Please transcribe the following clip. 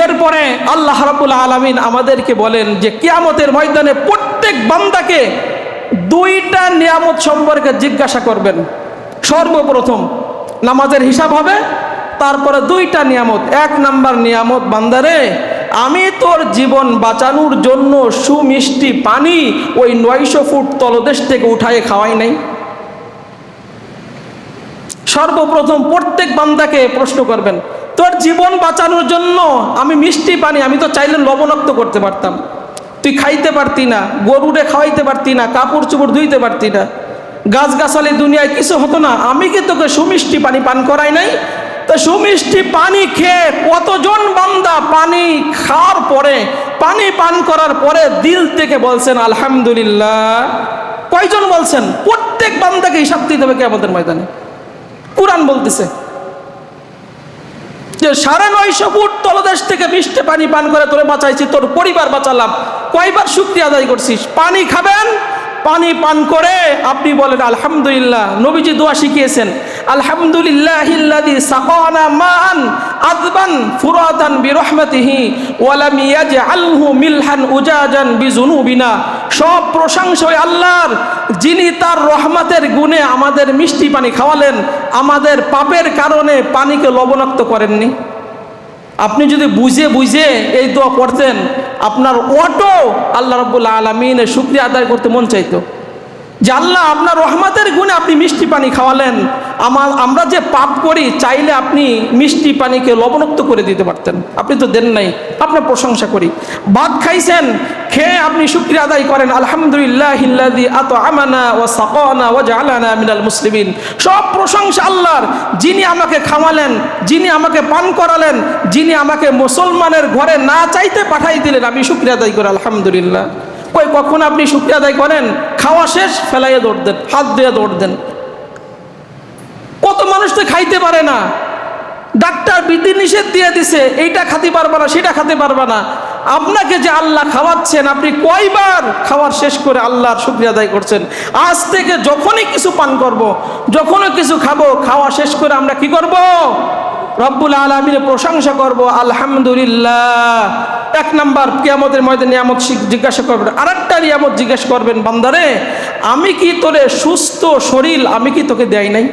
এরপরে আল্লাহ রাব্বুল আলামিন আমাদেরকে বলেন যে কিয়ামতের ময়দানে প্রত্যেক বান্দাকে দুইটা নিয়ামত সম্পর্কে জিজ্ঞাসা করবেন। সর্বপ্রথম নামাজের হিসাব হবে, তারপরে দুইটা নিয়ামত। এক নাম্বার নিয়ামত, বান্দারে আমি তোর জীবন বাঁচানোর জন্য সুমিষ্টি পানি ওই 900 ফুট তলদেশ থেকে উঠায়ে খাওয়াই নাই। সর্বপ্রথম প্রত্যেক বান্দাকে প্রশ্ন করবেন, তোর জীবন বাঁচানোর জন্য আমি মিষ্টি পানি, আমি তো চাইলে লবণাক্ত করতে পারতাম, তুই খাইতে পারতি না, গরুরে খাওয়াইতে পারতি না, কাপড় চোপড় ধুইতে পারতি না, গাছগাছালি দুনিয়ায় কিছু হতো না, আমি কি তোকে সুমিষ্টি পানি পান করাই নাই? তো সুমিষ্টি পানি খেয়ে কতজন বান্দা পানি খাওয়ার পরে, পানি পান করার পরে দিল থেকে বলছেন আলহামদুলিল্লাহ? কয়জন বলছেন? প্রত্যেক বান্দাকে হিসাব দিতে হবে কিয়ামতের ময়দানে। কুরআন বলতেছে যে 950 ফুট তলদেশ থেকে মিষ্টি পানি পান করে তোরে বাঁচাইছি, তোর পরিবার বাঁচালাম। কয়বার শুকরিয়া আদায় করছিস? পানি খাবেন, পানি পান করে আপনি বলেন আলহামদুলিল্লাহ। নবীজি দোয়া শিখিয়েছেন, আলহামদুলিল্লাহিল্লাযী সাকানা মান আযবান ফুরাতান বিরহমাতিহি ওয়া লাম ইয়াজআলহু মিলহান উজাজান বিযুনুবিনা। সব প্রশংসা ওই আল্লাহর, যিনি তার রহমতের গুণে আমাদের মিষ্টি পানি খাওয়ালেন, আমাদের পাপের কারণে পানিকে লবণাক্ত করেননি। আপনি যদি বুঝে বুঝে এই দোয়া পড়তেন, আপনার অটো আল্লাহ রাব্বুল আলামিনের শুকরিয়া আদায় করতে মন চাইতো যে আল্লাহ আপনার রহমতের গুণে আপনি মিষ্টি পানি খাওয়ালেন। আমরা যে পাপ করি, চাইলে আপনি মিষ্টি পানিকে লবণাক্ত করে দিতে পারতেন, আপনি তো দেন নাই। আপনার প্রশংসা করি। ভাত খাইছেন, খেয়ে আপনি শুকরিয়া আদায় করেন আলহামদুলিল্লাহিল্লাযী আত'আমানা ওয়া সাকানা ওয়া জাআলানা মিনাল মুসলিমিন। সব প্রশংসা আল্লাহর, যিনি আমাকে খাওয়ালেন, যিনি আমাকে পান করালেন, যিনি আমাকে মুসলমানের ঘরে না চাইতে পাঠাই দিলেন। আমি শুকরিয়া আদায় করি আলহামদুলিল্লাহ। কখন আপনি শুকরিয়া আদায় করেন? খাওয়া শেষ ফেলাইয়ে দৌড় দেন, হাত দিয়ে দৌড় দেন। কত মানুষ তো খাইতে পারে না, ডাক্তার বিধি নিষেধ দিয়ে দিছে, এইটা খেতে পারবা না, সেটা খেতে পারবা না। আপনাকে যে আল্লাহ খাওয়াচ্ছেন, আপনি কয়বার খাওয়ার শেষ করে আল্লাহর শুকরিয়া আদায় করছেন? আজ থেকে যখনই কিছু পান করব, যখনই কিছু খাবো, খাওয়া শেষ করে আমরা কি করব? রব্বুল আলামিনের প্রশংসা করব আলহামদুলিল্লাহ। এক নাম্বার কিয়ামতের ময়দানে নিয়ামত জিজ্ঞাসা করবেন। আরেকটা নিয়ামত জিজ্ঞাসা করবেন, বান্দারে আমি কি তোরে সুস্থ শরীর আমি কি তোকে দেই নাই?